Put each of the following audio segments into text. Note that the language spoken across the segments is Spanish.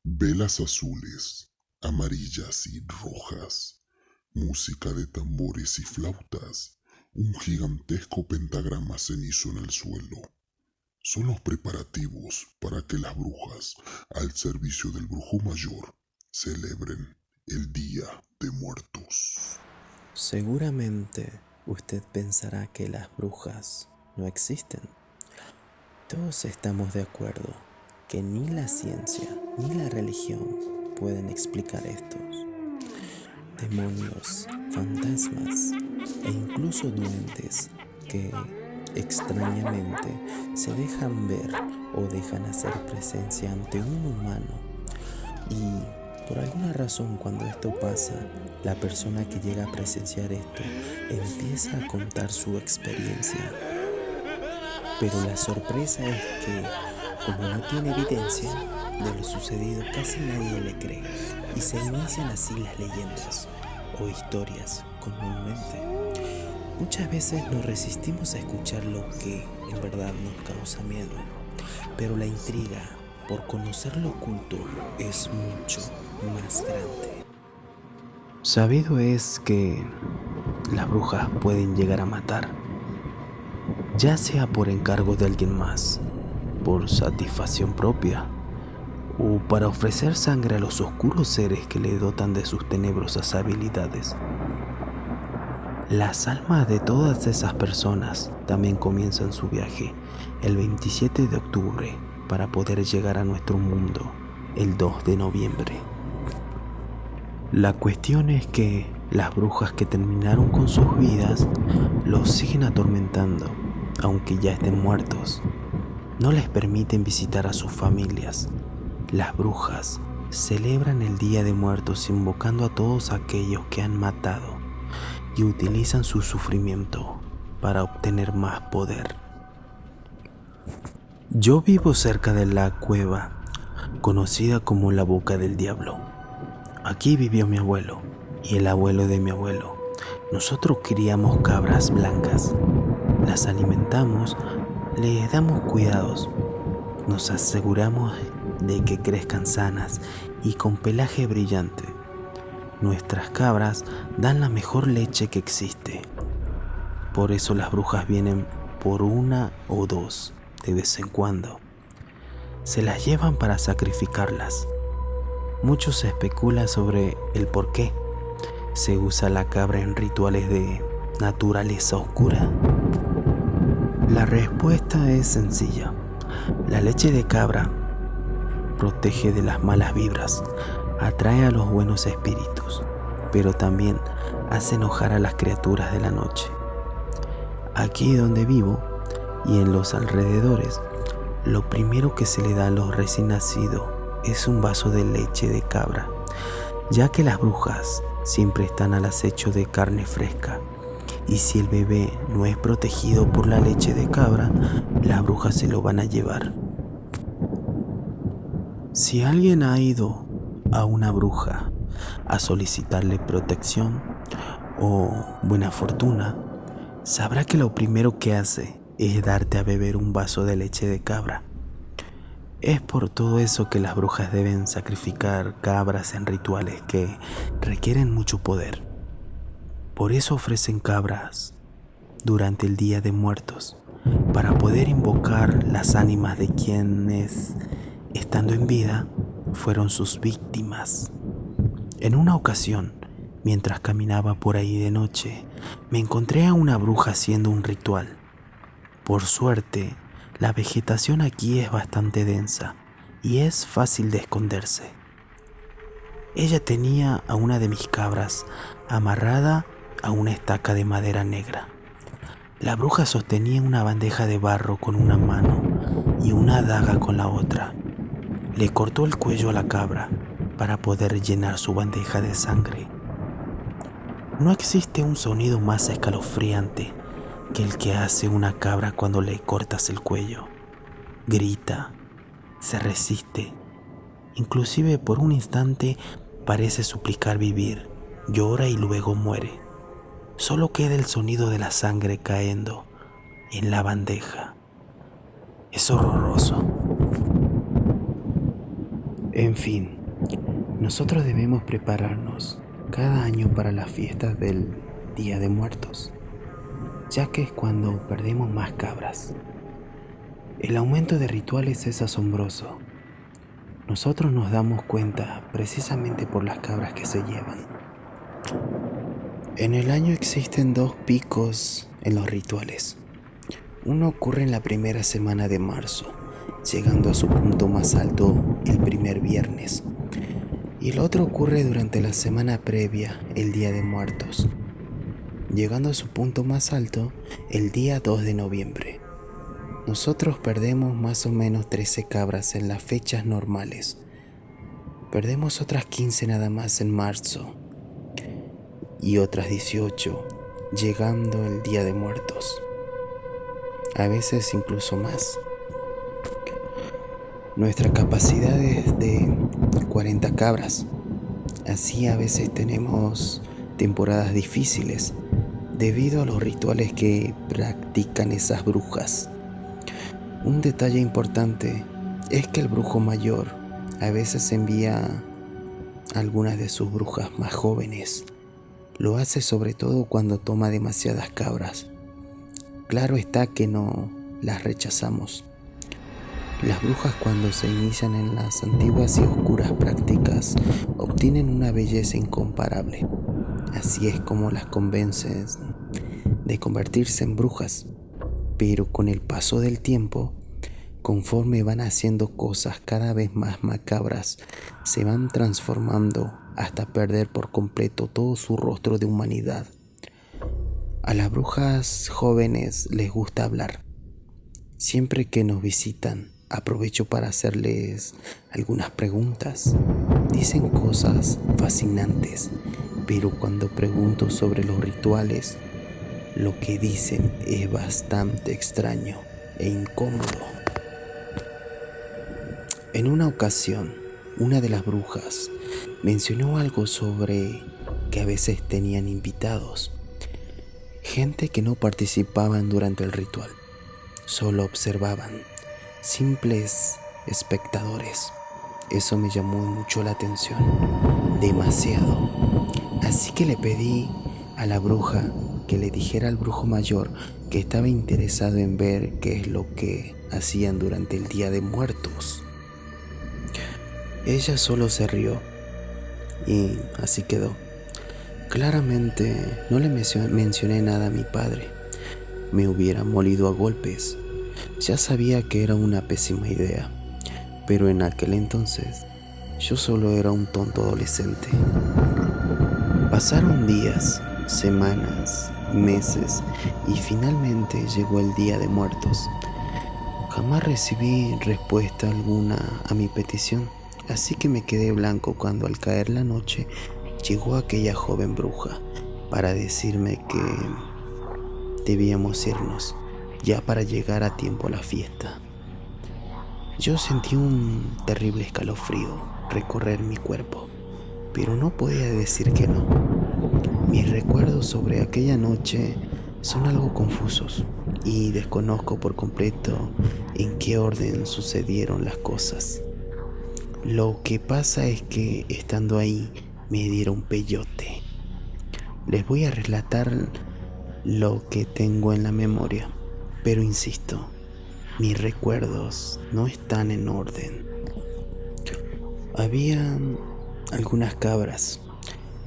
Velas azules, amarillas y rojas, música de tambores y flautas, un gigantesco pentagrama cenizo en el suelo. Son los preparativos para que las brujas, al servicio del brujo mayor, celebren el Día de Muertos. Seguramente usted pensará que las brujas no existen. Todos estamos de acuerdo que ni la ciencia ni la religión pueden explicar estos demonios, fantasmas e incluso duendes que extrañamente se dejan ver o dejan hacer presencia ante un humano. Y por alguna razón, cuando esto pasa, la persona que llega a presenciar esto empieza a contar su experiencia. Pero la sorpresa es que, como no tiene evidencia de lo sucedido, casi nadie le cree y se inician así las leyendas o historias comúnmente. Muchas veces nos resistimos a escuchar lo que en verdad nos causa miedo, pero la intriga por conocer lo oculto es mucho más grande. Sabido es que las brujas pueden llegar a matar, ya sea por encargo de alguien más, por satisfacción propia, o para ofrecer sangre a los oscuros seres que le dotan de sus tenebrosas habilidades. Las almas de todas esas personas también comienzan su viaje el 27 de octubre para poder llegar a nuestro mundo el 2 de noviembre. La cuestión es que las brujas que terminaron con sus vidas los siguen atormentando, aunque ya estén muertos. No les permiten visitar a sus familias. Las brujas celebran el Día de Muertos invocando a todos aquellos que han matado y utilizan su sufrimiento para obtener más poder. Yo vivo cerca de la cueva, conocida como la Boca del Diablo. Aquí vivió mi abuelo y el abuelo de mi abuelo. Nosotros criamos cabras blancas, las alimentamos, les damos cuidados, nos aseguramos de que crezcan sanas y con pelaje brillante. Nuestras cabras dan la mejor leche que existe. Por eso las brujas vienen por una o dos de vez en cuando. Se las llevan para sacrificarlas. Mucho se especula sobre el por qué se usa la cabra en rituales de naturaleza oscura. La respuesta es sencilla. La leche de cabra protege de las malas vibras, atrae a los buenos espíritus, pero también hace enojar a las criaturas de la noche. Aquí donde vivo y en los alrededores, lo primero que se le da a los recién nacidos es un vaso de leche de cabra, ya que las brujas siempre están al acecho de carne fresca, y si el bebé no es protegido por la leche de cabra, las brujas se lo van a llevar. Si alguien ha ido a una bruja a solicitarle protección o buena fortuna, sabrá que lo primero que hace es darte a beber un vaso de leche de cabra. Es por todo eso que las brujas deben sacrificar cabras en rituales que requieren mucho poder. Por eso ofrecen cabras durante el Día de Muertos, para poder invocar las ánimas de quienes, estando en vida, fueron sus víctimas. En una ocasión, mientras caminaba por ahí de noche, me encontré a una bruja haciendo un ritual. Por suerte, la vegetación aquí es bastante densa y es fácil de esconderse. Ella tenía a una de mis cabras amarrada a una estaca de madera negra. La bruja sostenía una bandeja de barro con una mano y una daga con la otra. Le cortó el cuello a la cabra para poder llenar su bandeja de sangre. No existe un sonido más escalofriante que el que hace una cabra cuando le cortas el cuello. Grita, se resiste, inclusive por un instante parece suplicar vivir, llora y luego muere. Solo queda el sonido de la sangre cayendo en la bandeja. Es horroroso. En fin, nosotros debemos prepararnos cada año para las fiestas del Día de Muertos, ya que es cuando perdemos más cabras. El aumento de rituales es asombroso. Nosotros nos damos cuenta precisamente por las cabras que se llevan. En el año existen dos picos en los rituales. Uno ocurre en la primera semana de marzo, llegando a su punto más alto el primer viernes. Y el otro ocurre durante la semana previa, el Día de Muertos, llegando a su punto más alto el día 2 de noviembre. Nosotros perdemos más o menos 13 cabras en las fechas normales. Perdemos otras 15 nada más en marzo y otras 18 llegando el Día de Muertos. A veces incluso más. Nuestra capacidad es de 40 cabras. Así a veces tenemos temporadas difíciles debido a los rituales que practican esas brujas. Un detalle importante es que el brujo mayor a veces envía a algunas de sus brujas más jóvenes. Lo hace sobre todo cuando toma demasiadas cabras. Claro está que no las rechazamos. Las brujas, cuando se inician en las antiguas y oscuras prácticas, obtienen una belleza incomparable. Así es como las convences de convertirse en brujas. Pero con el paso del tiempo, conforme van haciendo cosas cada vez más macabras, se van transformando hasta perder por completo todo su rostro de humanidad. A las brujas jóvenes les gusta hablar. Siempre que nos visitan, aprovecho para hacerles algunas preguntas. Dicen cosas fascinantes, pero cuando pregunto sobre los rituales, lo que dicen es bastante extraño e incómodo. En una ocasión, una de las brujas mencionó algo sobre que a veces tenían invitados, gente que no participaban durante el ritual, solo observaban, simples espectadores. Eso me llamó mucho la atención, demasiado. Así que le pedí a la bruja que le dijera al brujo mayor que estaba interesado en ver qué es lo que hacían durante el Día de Muertos. Ella solo se rió y así quedó. Claramente no le mencioné nada a mi padre. Me hubiera molido a golpes. Ya sabía que era una pésima idea, pero en aquel entonces yo solo era un tonto adolescente. Pasaron días, semanas, meses y finalmente llegó el Día de Muertos. Jamás recibí respuesta alguna a mi petición, así que me quedé blanco cuando al caer la noche llegó aquella joven bruja para decirme que debíamos irnos ya para llegar a tiempo a la fiesta. Yo sentí un terrible escalofrío recorrer mi cuerpo, pero no podía decir que no. Mis recuerdos sobre aquella noche son algo confusos y desconozco por completo en qué orden sucedieron las cosas. Lo que pasa es que estando ahí me dieron peyote. Les voy a relatar lo que tengo en la memoria, pero insisto, mis recuerdos no están en orden. Había algunas cabras,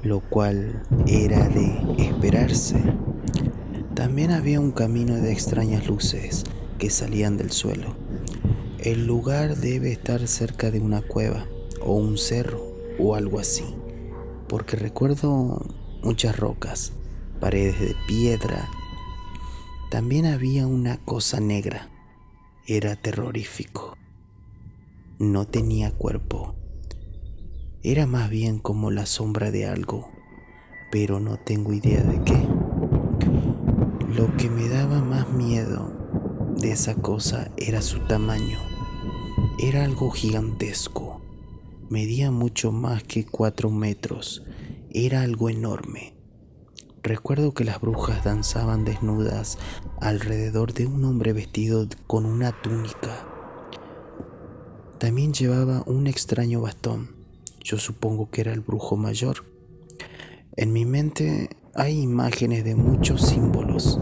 lo cual era de esperarse. También había un camino de extrañas luces que salían del suelo. El lugar debe estar cerca de una cueva o un cerro o algo así, porque recuerdo muchas rocas, paredes de piedra. También había una cosa negra. Era terrorífico. No tenía cuerpo. Era más bien como la sombra de algo, pero no tengo idea de qué. Lo que me daba más miedo de esa cosa era su tamaño. Era algo gigantesco. Medía mucho más que 4 metros. Era algo enorme. Recuerdo que las brujas danzaban desnudas alrededor de un hombre vestido con una túnica. También llevaba un extraño bastón. Yo supongo que era el brujo mayor. En mi mente hay imágenes de muchos símbolos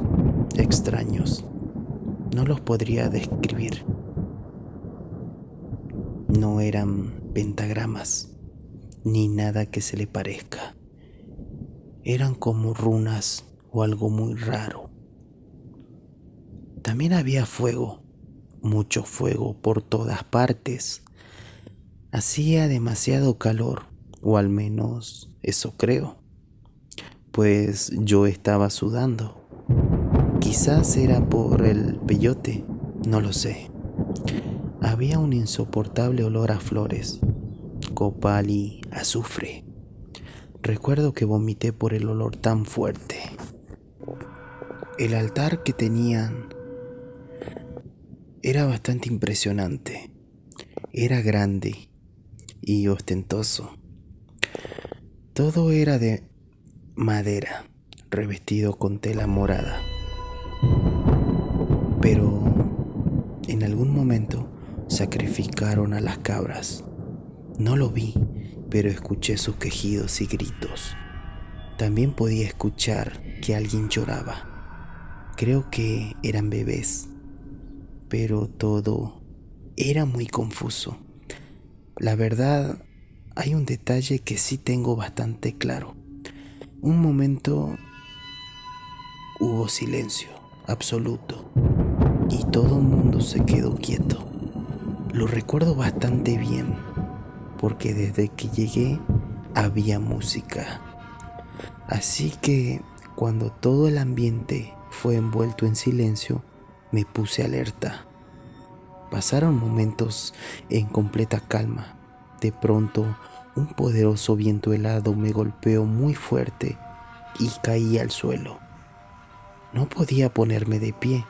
extraños. No los podría describir. No eran pentagramas, ni nada que se le parezca. Eran como runas o algo muy raro. También había fuego, mucho fuego por todas partes. Hacía demasiado calor, o al menos eso creo, pues yo estaba sudando. Quizás era por el peyote, no lo sé. Había un insoportable olor a flores, copal y azufre. Recuerdo que vomité por el olor tan fuerte. El altar que tenían era bastante impresionante. Era grande y ostentoso. Todo era de madera, revestido con tela morada. Pero en algún momento sacrificaron a las cabras. No lo vi, pero escuché sus quejidos y gritos. También podía escuchar que alguien lloraba. Creo que eran bebés, pero todo era muy confuso. La verdad, hay un detalle que sí tengo bastante claro. Un momento hubo silencio absoluto y todo el mundo se quedó quieto. Lo recuerdo bastante bien porque desde que llegué había música. Así que cuando todo el ambiente fue envuelto en silencio, me puse alerta. Pasaron momentos en completa calma. De pronto, un poderoso viento helado me golpeó muy fuerte y caí al suelo. No podía ponerme de pie.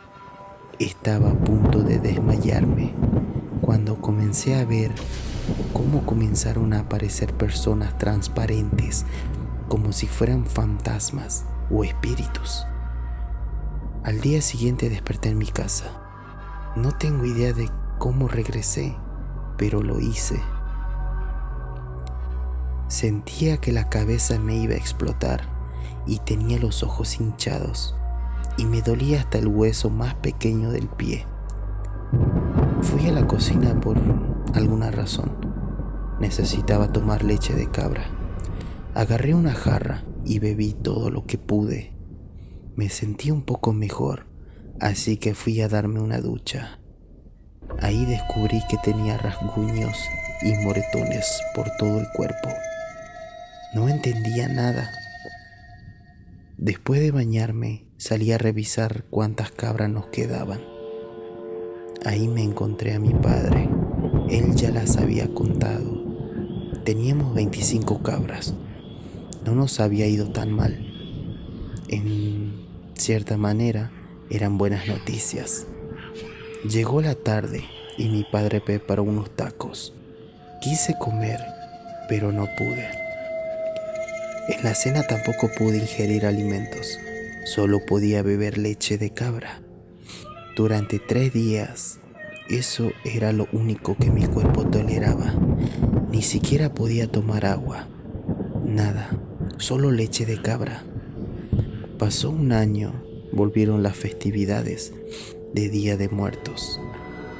Estaba a punto de desmayarme cuando comencé a ver cómo comenzaron a aparecer personas transparentes, como si fueran fantasmas o espíritus. Al día siguiente desperté en mi casa. No tengo idea de cómo regresé, pero lo hice. Sentía que la cabeza me iba a explotar y tenía los ojos hinchados y me dolía hasta el hueso más pequeño del pie. Fui a la cocina por alguna razón. Necesitaba tomar leche de cabra. Agarré una jarra y bebí todo lo que pude. Me sentí un poco mejor, así que fui a darme una ducha. Ahí descubrí que tenía rasguños y moretones por todo el cuerpo. No entendía nada. Después de bañarme, salí a revisar cuántas cabras nos quedaban. Ahí me encontré a mi padre. Él ya las había contado. Teníamos 25 cabras. No nos había ido tan mal. En cierta manera, eran buenas noticias. Llegó la tarde y mi padre preparó unos tacos. Quise comer, pero no pude. En la cena tampoco pude ingerir alimentos. Solo podía beber leche de cabra. Durante 3 días, eso era lo único que mi cuerpo toleraba. Ni siquiera podía tomar agua. Nada, solo leche de cabra. Pasó un año, volvieron las festividades de Día de Muertos.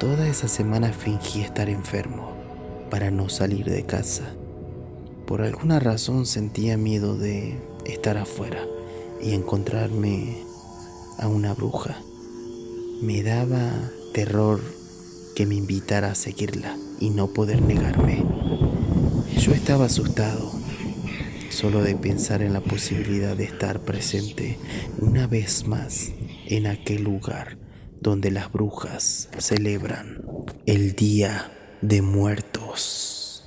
Toda esa semana fingí estar enfermo para no salir de casa. Por alguna razón sentía miedo de estar afuera y encontrarme a una bruja. Me daba terror que me invitara a seguirla y no poder negarme. Yo estaba asustado solo de pensar en la posibilidad de estar presente una vez más en aquel lugar donde las brujas celebran el Día de Muertos.